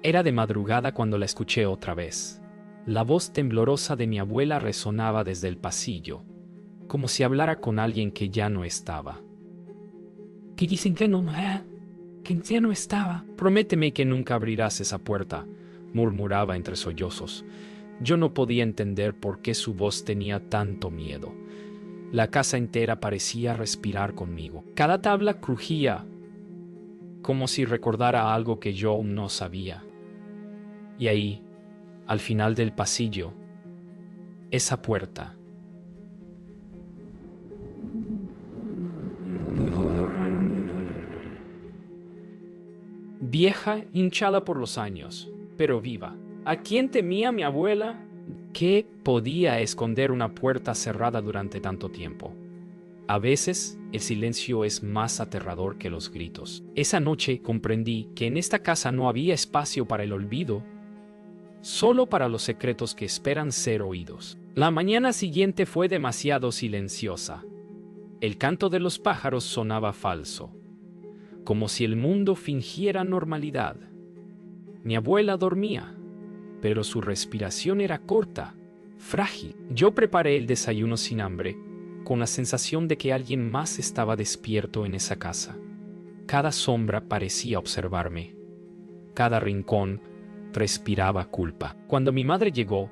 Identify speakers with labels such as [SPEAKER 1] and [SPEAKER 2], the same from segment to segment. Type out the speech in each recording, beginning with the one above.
[SPEAKER 1] Era de madrugada cuando la escuché otra vez. La voz temblorosa de mi abuela resonaba desde el pasillo, como si hablara con alguien que ya no estaba.
[SPEAKER 2] ¿Qué dicen que no, que ya no estaba?
[SPEAKER 1] Prométeme que nunca abrirás esa puerta, murmuraba entre sollozos. Yo no podía entender por qué su voz tenía tanto miedo. La casa entera parecía respirar conmigo. Cada tabla crujía, como si recordara algo que yo aún no sabía. Y ahí, al final del pasillo, esa puerta. Vieja, hinchada por los años, pero viva. ¿A quién temía mi abuela? ¿Qué podía esconder una puerta cerrada durante tanto tiempo? A veces, el silencio es más aterrador que los gritos. Esa noche comprendí que en esta casa no había espacio para el olvido, solo para los secretos que esperan ser oídos. La mañana siguiente fue demasiado silenciosa. El canto de los pájaros sonaba falso, como si el mundo fingiera normalidad. Mi abuela dormía, pero su respiración era corta, frágil. Yo preparé el desayuno sin hambre, con la sensación de que alguien más estaba despierto en esa casa. Cada sombra parecía observarme. Cada rincón respiraba culpa. Cuando mi madre llegó,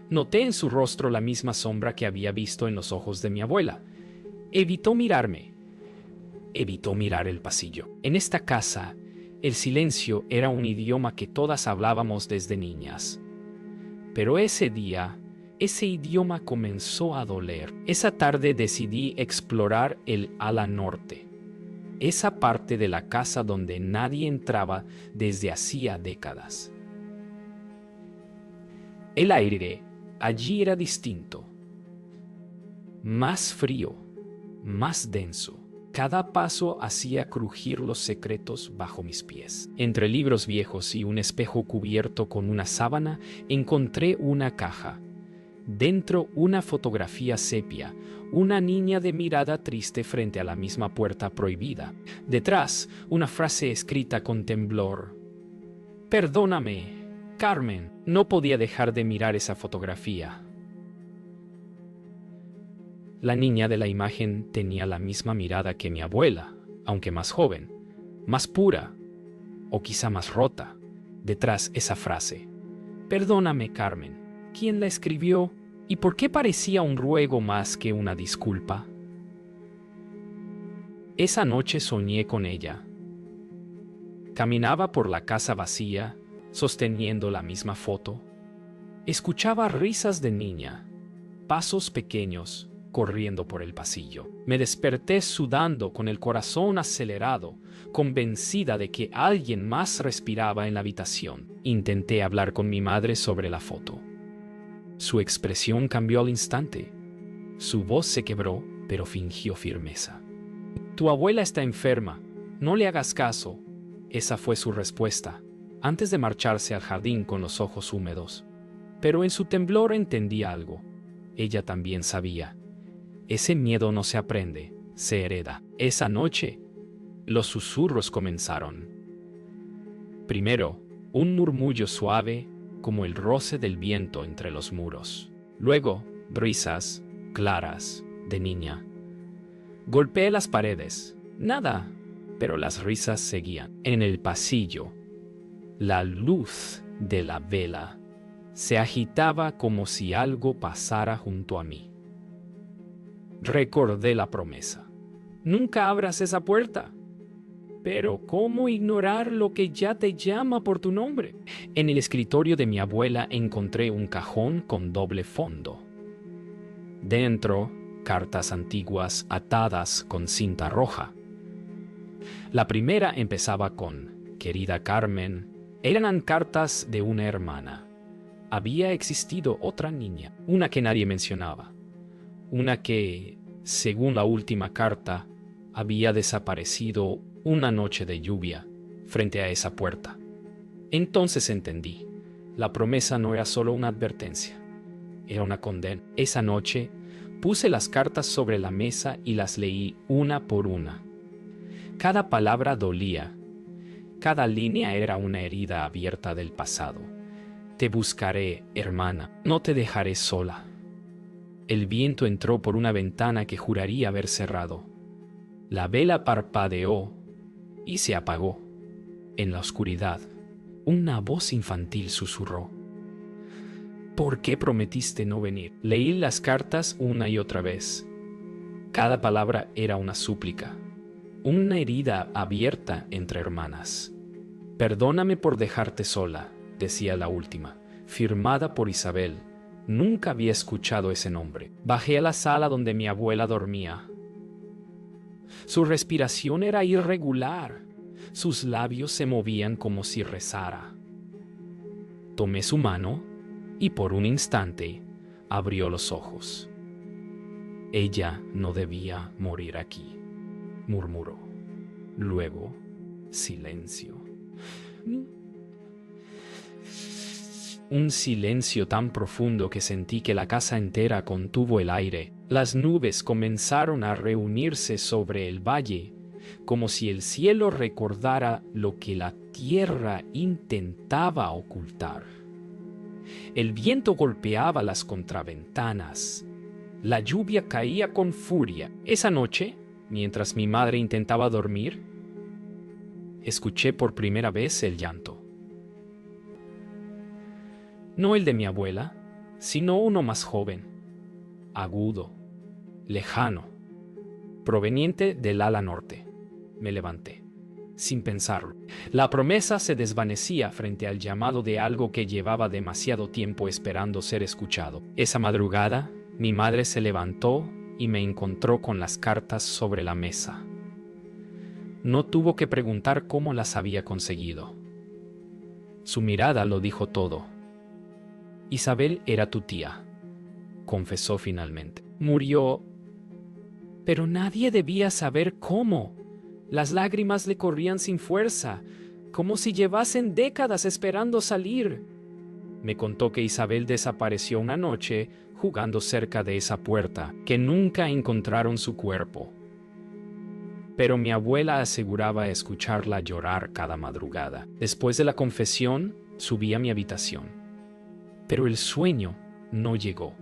[SPEAKER 1] noté en su rostro la misma sombra que había visto en los ojos de mi abuela. Evitó mirarme. Evitó mirar el pasillo. En esta casa, el silencio era un idioma que todas hablábamos desde niñas. Pero ese día, ese idioma comenzó a doler. Esa tarde decidí explorar el ala norte, esa parte de la casa donde nadie entraba desde hacía décadas. El aire allí era distinto, más frío, más denso. Cada paso hacía crujir los secretos bajo mis pies. Entre libros viejos y un espejo cubierto con una sábana, encontré una caja. Dentro, una fotografía sepia, una niña de mirada triste frente a la misma puerta prohibida. Detrás, una frase escrita con temblor. «Perdóname, Carmen». No podía dejar de mirar esa fotografía. La niña de la imagen tenía la misma mirada que mi abuela, aunque más joven, más pura, o quizá más rota. Detrás esa frase. «Perdóname, Carmen». ¿Quién la escribió? ¿Y por qué parecía un ruego más que una disculpa? Esa noche soñé con ella. Caminaba por la casa vacía, sosteniendo la misma foto. Escuchaba risas de niña, pasos pequeños, corriendo por el pasillo. Me desperté sudando, con el corazón acelerado, convencida de que alguien más respiraba en la habitación. Intenté hablar con mi madre sobre la foto. Su expresión cambió al instante. Su voz se quebró, pero fingió firmeza. «Tu abuela está enferma. No le hagas caso». Esa fue su respuesta, antes de marcharse al jardín con los ojos húmedos. Pero en su temblor entendí algo. Ella también sabía. Ese miedo no se aprende, se hereda. Esa noche, los susurros comenzaron. Primero, un murmullo suave, como el roce del viento entre los muros. Luego, risas claras de niña. Golpeé las paredes. Nada, pero las risas seguían. En el pasillo, la luz de la vela se agitaba como si algo pasara junto a mí. Recordé la promesa. «Nunca abras esa puerta». Pero ¿cómo ignorar lo que ya te llama por tu nombre? En el escritorio de mi abuela encontré un cajón con doble fondo. Dentro, cartas antiguas atadas con cinta roja. La primera empezaba con «Querida Carmen». Eran cartas de una hermana. Había existido otra niña, una que nadie mencionaba. Una que, según la última carta, había desaparecido una noche de lluvia frente a esa puerta. Entonces entendí. La promesa no era solo una advertencia, era una condena. Esa noche puse las cartas sobre la mesa y las leí una por una. Cada palabra dolía, Cada línea era una herida abierta del pasado. Te buscaré, hermana, no te dejaré sola. El viento entró por una ventana que juraría haber cerrado. La vela parpadeó y se apagó. En la oscuridad, una voz infantil susurró: ¿por qué prometiste no venir? Leí las cartas una y otra vez. Cada palabra era una súplica, una herida abierta entre hermanas. Perdóname por dejarte sola, decía la última, firmada por Isabel. Nunca había escuchado ese nombre. Bajé a la sala donde mi abuela dormía. Su respiración era irregular. Sus labios se movían como si rezara. Tomé su mano y por un instante abrió los ojos. Ella no debía morir aquí, murmuró. Luego, silencio. Un silencio tan profundo que sentí que la casa entera contuvo el aire. Las nubes comenzaron a reunirse sobre el valle, como si el cielo recordara lo que la tierra intentaba ocultar. El viento golpeaba las contraventanas. La lluvia caía con furia. Esa noche, mientras mi madre intentaba dormir, escuché por primera vez el llanto. No el de mi abuela, sino uno más joven, agudo, lejano, proveniente del ala norte. Me levanté, sin pensarlo. La promesa se desvanecía frente al llamado de algo que llevaba demasiado tiempo esperando ser escuchado. Esa madrugada, mi madre se levantó y me encontró con las cartas sobre la mesa. No tuvo que preguntar cómo las había conseguido. Su mirada lo dijo todo. Isabel era tu tía, confesó finalmente. Murió, pero nadie debía saber cómo. Las lágrimas le corrían sin fuerza, como si llevasen décadas esperando salir. Me contó que Isabel desapareció una noche jugando cerca de esa puerta, que nunca encontraron su cuerpo. Pero mi abuela aseguraba escucharla llorar cada madrugada. Después de la confesión, subí a mi habitación. Pero el sueño no llegó.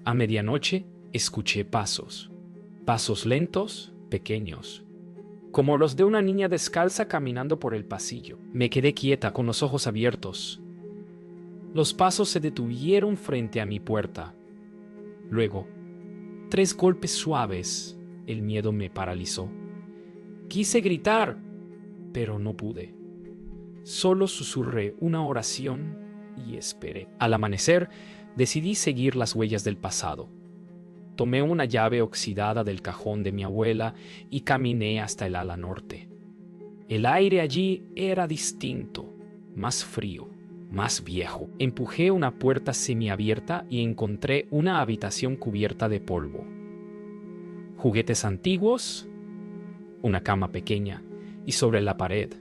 [SPEAKER 1] A medianoche escuché pasos. Pasos lentos, pequeños, como los de una niña descalza caminando por el pasillo. Me quedé quieta con los ojos abiertos. Los pasos se detuvieron frente a mi puerta. Luego, 3 golpes suaves. El miedo me paralizó. Quise gritar, pero no pude. Solo susurré una oración y esperé. Al amanecer, decidí seguir las huellas del pasado. Tomé una llave oxidada del cajón de mi abuela y caminé hasta el ala norte. El aire allí era distinto, más frío, más viejo. Empujé una puerta semiabierta y encontré una habitación cubierta de polvo. Juguetes antiguos, una cama pequeña y sobre la pared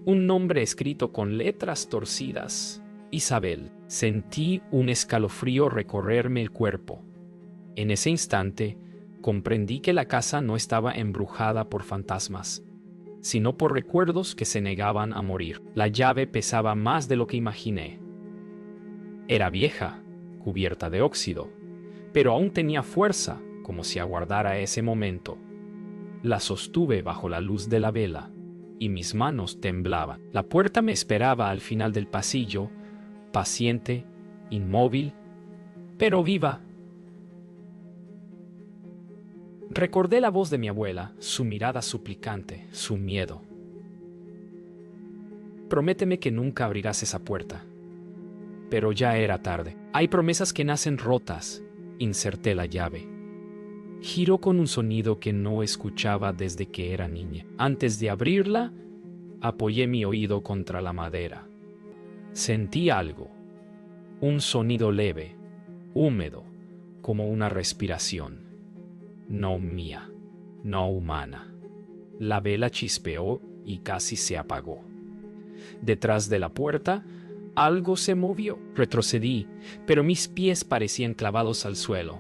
[SPEAKER 1] un nombre escrito con letras torcidas: Isabel. Sentí un escalofrío recorrerme el cuerpo. En ese instante, comprendí que la casa no estaba embrujada por fantasmas, sino por recuerdos que se negaban a morir. La llave pesaba más de lo que imaginé. Era vieja, cubierta de óxido, pero aún tenía fuerza, como si aguardara ese momento. La sostuve bajo la luz de la vela, y mis manos temblaban. La puerta me esperaba al final del pasillo, paciente, inmóvil, pero viva. Recordé la voz de mi abuela, su mirada suplicante, su miedo. Prométeme que nunca abrirás esa puerta. Pero ya era tarde. Hay promesas que nacen rotas. Inserté la llave. Giró con un sonido que no escuchaba desde que era niña. Antes de abrirla, apoyé mi oído contra la madera. Sentí algo. Un sonido leve, húmedo, como una respiración. No mía, no humana. La vela chispeó y casi se apagó. Detrás de la puerta, algo se movió. Retrocedí, pero mis pies parecían clavados al suelo.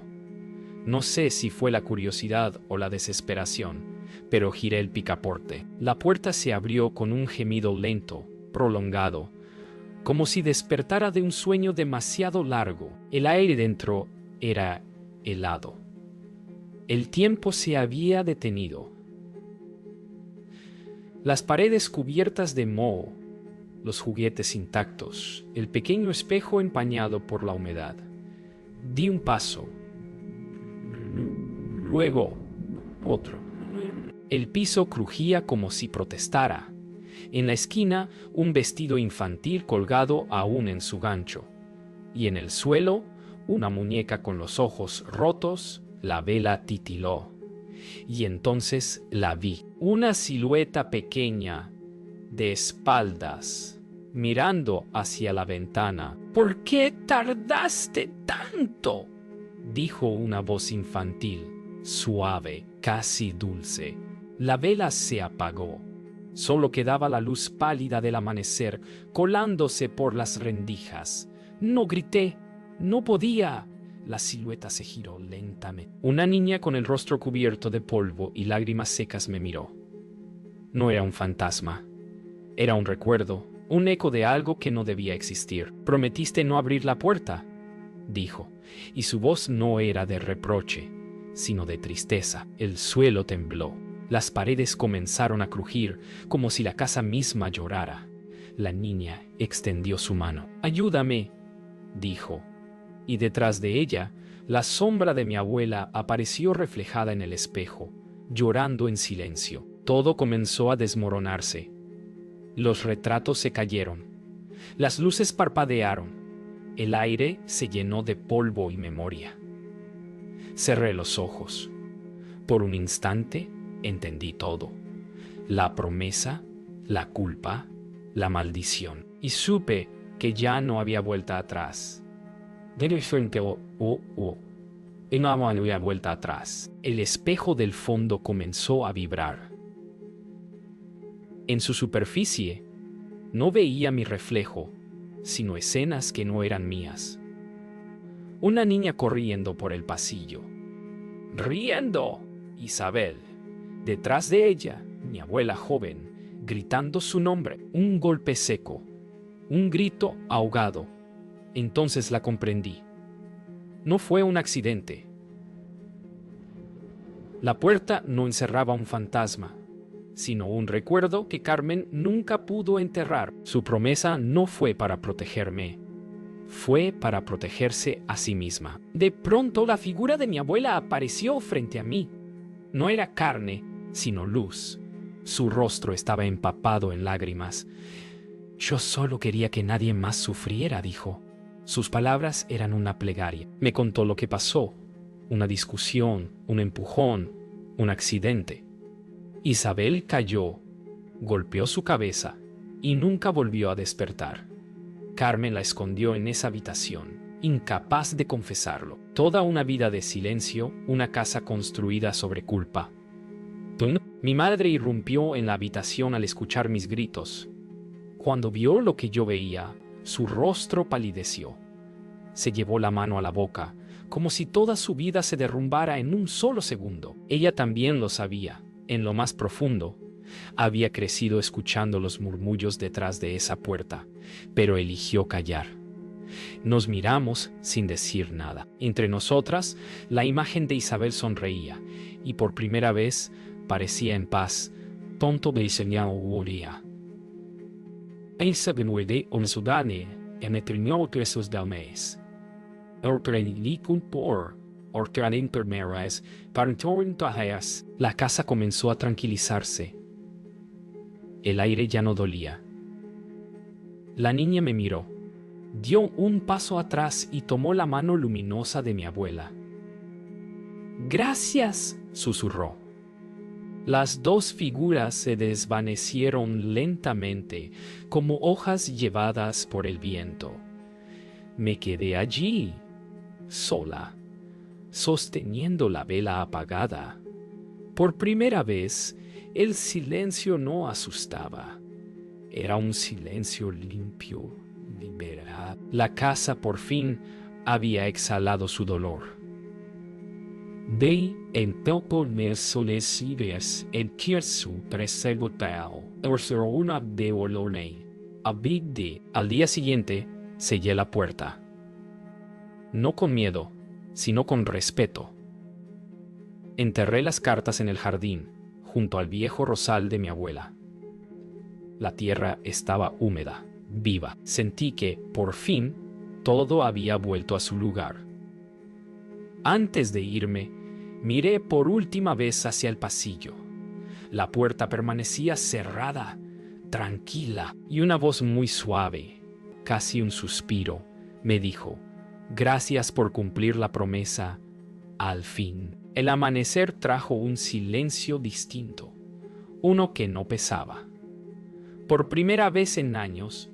[SPEAKER 1] No sé si fue la curiosidad o la desesperación, pero giré el picaporte. La puerta se abrió con un gemido lento, prolongado, como si despertara de un sueño demasiado largo. El aire dentro era helado. El tiempo se había detenido. Las paredes cubiertas de moho, los juguetes intactos, el pequeño espejo empañado por la humedad. Di un paso, luego otro. El piso crujía como si protestara. En la esquina, un vestido infantil colgado aún en su gancho. Y en el suelo, una muñeca con los ojos rotos. La vela titiló. Y entonces la vi. Una silueta pequeña, de espaldas, mirando hacia la ventana. ¿Por qué tardaste tanto?, dijo una voz infantil, suave, casi dulce. La vela se apagó. Solo quedaba la luz pálida del amanecer colándose por las rendijas. No grité, no podía. La silueta se giró lentamente. Una niña con el rostro cubierto de polvo y lágrimas secas me miró. No era un fantasma. Era un recuerdo, un eco de algo que no debía existir. «Prometiste no abrir la puerta», dijo, y su voz no era de reproche, sino de tristeza. El suelo tembló. Las paredes comenzaron a crujir, como si la casa misma llorara. La niña extendió su mano. «Ayúdame», dijo, y detrás de ella, la sombra de mi abuela apareció reflejada en el espejo, llorando en silencio. Todo comenzó a desmoronarse. Los retratos se cayeron. Las luces parpadearon. El aire se llenó de polvo y memoria. Cerré los ojos. Por un instante entendí todo. La promesa, la culpa, la maldición. Y supe que ya no había vuelta atrás. Y no había vuelta atrás. El espejo del fondo comenzó a vibrar. En su superficie, no veía mi reflejo, sino escenas que no eran mías. Una niña corriendo por el pasillo. ¡Riendo! Isabel. Detrás de ella, mi abuela joven, gritando su nombre. Un golpe seco. Un grito ahogado. Entonces la comprendí. No fue un accidente. La puerta no encerraba un fantasma, sino un recuerdo que Carmen nunca pudo enterrar. Su promesa no fue para protegerme, fue para protegerse a sí misma. De pronto la figura de mi abuela apareció frente a mí. No era carne, sino luz. Su rostro estaba empapado en lágrimas. «Yo solo quería que nadie más sufriera», dijo. Sus palabras eran una plegaria. Me contó lo que pasó, una discusión, un empujón, un accidente. Isabel cayó, golpeó su cabeza y nunca volvió a despertar. Carmen la escondió en esa habitación, incapaz de confesarlo. Toda una vida de silencio, una casa construida sobre culpa. Mi madre irrumpió en la habitación al escuchar mis gritos. Cuando vio lo que yo veía, su rostro palideció. Se llevó la mano a la boca, como si toda su vida se derrumbara en un solo segundo. Ella también lo sabía. En lo más profundo, había crecido escuchando los murmullos detrás de esa puerta, pero eligió callar. Nos miramos sin decir nada. Entre nosotras, la imagen de Isabel sonreía, y por primera vez parecía en paz. Tonto beiseñao uoria. Isabel wede on sudane, en etrinio tresos del mes. La casa comenzó a tranquilizarse. El aire ya no dolía. La niña me miró, dio un paso atrás y tomó la mano luminosa de mi abuela. «Gracias», susurró. Las dos figuras se desvanecieron lentamente, como hojas llevadas por el viento. Me quedé allí, sola, sosteniendo la vela apagada. Por primera vez, el silencio no asustaba. Era un silencio limpio, liberado. La casa por fin había exhalado su dolor.
[SPEAKER 2] De en poco meses vives en Kirsu presegotao, una de olone. Abide.
[SPEAKER 1] Al día siguiente, sellé la puerta. No con miedo, sino con respeto. Enterré las cartas en el jardín, junto al viejo rosal de mi abuela. La tierra estaba húmeda, viva. Sentí que, por fin, todo había vuelto a su lugar. Antes de irme, miré por última vez hacia el pasillo. La puerta permanecía cerrada, tranquila, y una voz muy suave, casi un suspiro, me dijo: «Gracias por cumplir la promesa, al fin». El amanecer trajo un silencio distinto, uno que no pesaba. Por primera vez en años,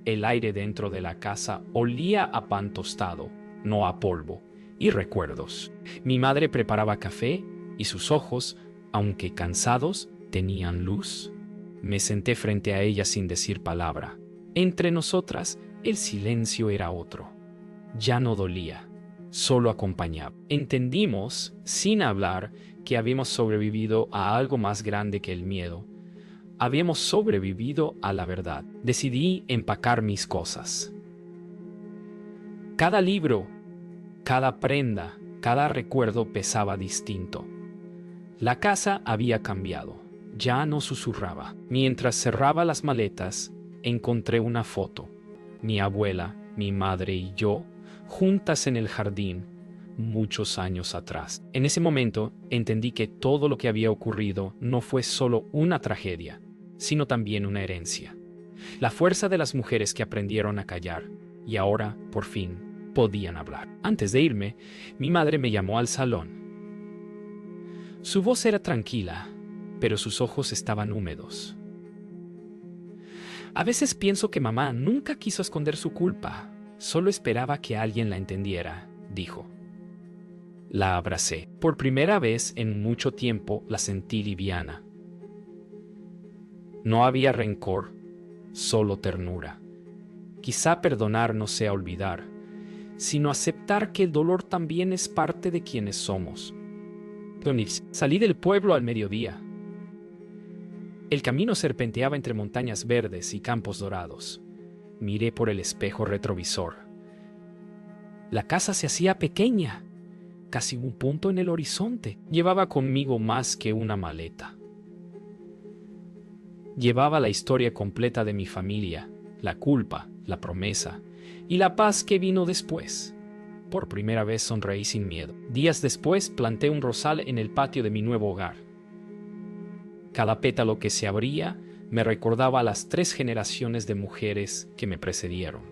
[SPEAKER 1] el aire dentro de la casa olía a pan tostado, no a polvo, y recuerdos. Mi madre preparaba café y sus ojos, aunque cansados, tenían luz. Me senté frente a ella sin decir palabra. Entre nosotras, el silencio era otro. Ya no dolía, solo acompañaba. Entendimos, sin hablar, que habíamos sobrevivido a algo más grande que el miedo. Habíamos sobrevivido a la verdad. Decidí empacar mis cosas. Cada libro, cada prenda, cada recuerdo pesaba distinto. La casa había cambiado. Ya no susurraba. Mientras cerraba las maletas, encontré una foto. Mi abuela, mi madre y yo, juntas en el jardín, muchos años atrás. En ese momento, entendí que todo lo que había ocurrido no fue solo una tragedia, sino también una herencia. La fuerza de las mujeres que aprendieron a callar y ahora, por fin, podían hablar. Antes de irme, mi madre me llamó al salón. Su voz era tranquila, pero sus ojos estaban húmedos. A veces pienso que mamá nunca quiso esconder su culpa, solo esperaba que alguien la entendiera, dijo. La abracé. Por primera vez en mucho tiempo la sentí liviana. No había rencor, solo ternura. Quizá perdonar no sea olvidar, sino aceptar que el dolor también es parte de quienes somos. Salí del pueblo al mediodía. El camino serpenteaba entre montañas verdes y campos dorados. Miré por el espejo retrovisor. La casa se hacía pequeña, casi un punto en el horizonte. Llevaba conmigo más que una maleta. Llevaba la historia completa de mi familia, la culpa, la promesa y la paz que vino después. Por primera vez sonreí sin miedo. Días después planté un rosal en el patio de mi nuevo hogar. Cada pétalo que se abría me recordaba a las 3 generaciones de mujeres que me precedieron.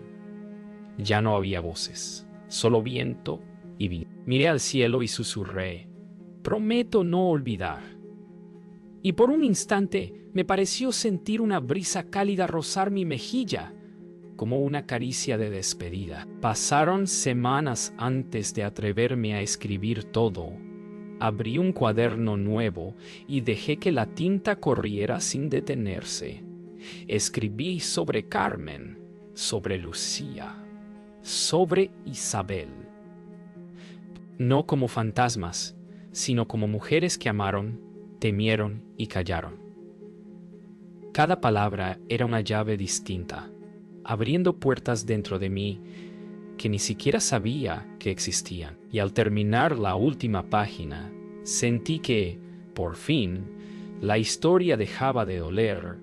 [SPEAKER 1] Ya no había voces, solo viento y vida. Miré al cielo y susurré: prometo no olvidar. Y por un instante me pareció sentir una brisa cálida rozar mi mejilla, como una caricia de despedida. Pasaron semanas antes de atreverme a escribir todo. Abrí un cuaderno nuevo y dejé que la tinta corriera sin detenerse. Escribí sobre Carmen, sobre Lucía, sobre Isabel. No como fantasmas, sino como mujeres que amaron, temieron y callaron. Cada palabra era una llave distinta, abriendo puertas dentro de mí que ni siquiera sabía que existían. Y al terminar la última página, sentí que, por fin, la historia dejaba de doler.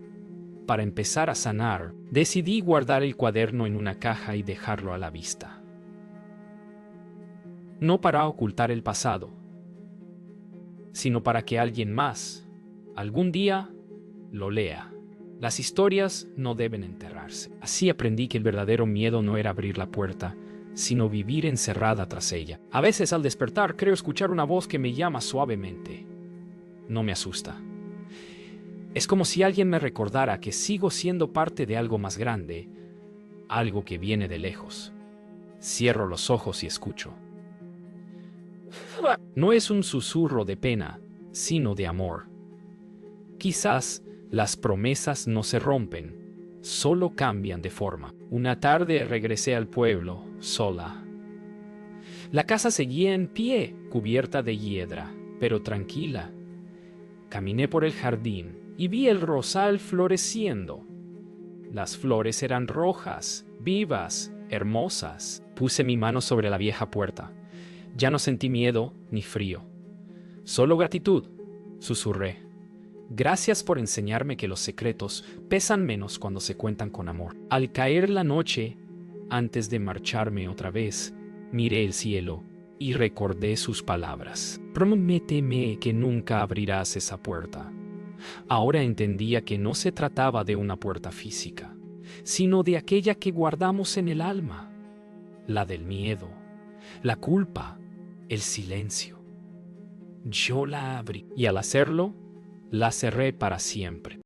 [SPEAKER 1] Para empezar a sanar, decidí guardar el cuaderno en una caja y dejarlo a la vista. No para ocultar el pasado, sino para que alguien más, algún día, lo lea. Las historias no deben enterrarse. Así aprendí que el verdadero miedo no era abrir la puerta, sino vivir encerrada tras ella. A veces al despertar creo escuchar una voz que me llama suavemente. No me asusta. Es como si alguien me recordara que sigo siendo parte de algo más grande, algo que viene de lejos. Cierro los ojos y escucho. No es un susurro de pena, sino de amor. Quizás las promesas no se rompen, solo cambian de forma. Una tarde regresé al pueblo, sola. La casa seguía en pie, cubierta de hiedra, pero tranquila. Caminé por el jardín y vi el rosal floreciendo. Las flores eran rojas, vivas, hermosas. Puse mi mano sobre la vieja puerta. Ya no sentí miedo ni frío. Solo gratitud, susurré. Gracias por enseñarme que los secretos pesan menos cuando se cuentan con amor. Al caer la noche, antes de marcharme otra vez, miré el cielo y recordé sus palabras. Prométeme que nunca abrirás esa puerta. Ahora entendía que no se trataba de una puerta física, sino de aquella que guardamos en el alma, la del miedo, la culpa, el silencio. Yo la abrí y al hacerlo, la cerré para siempre.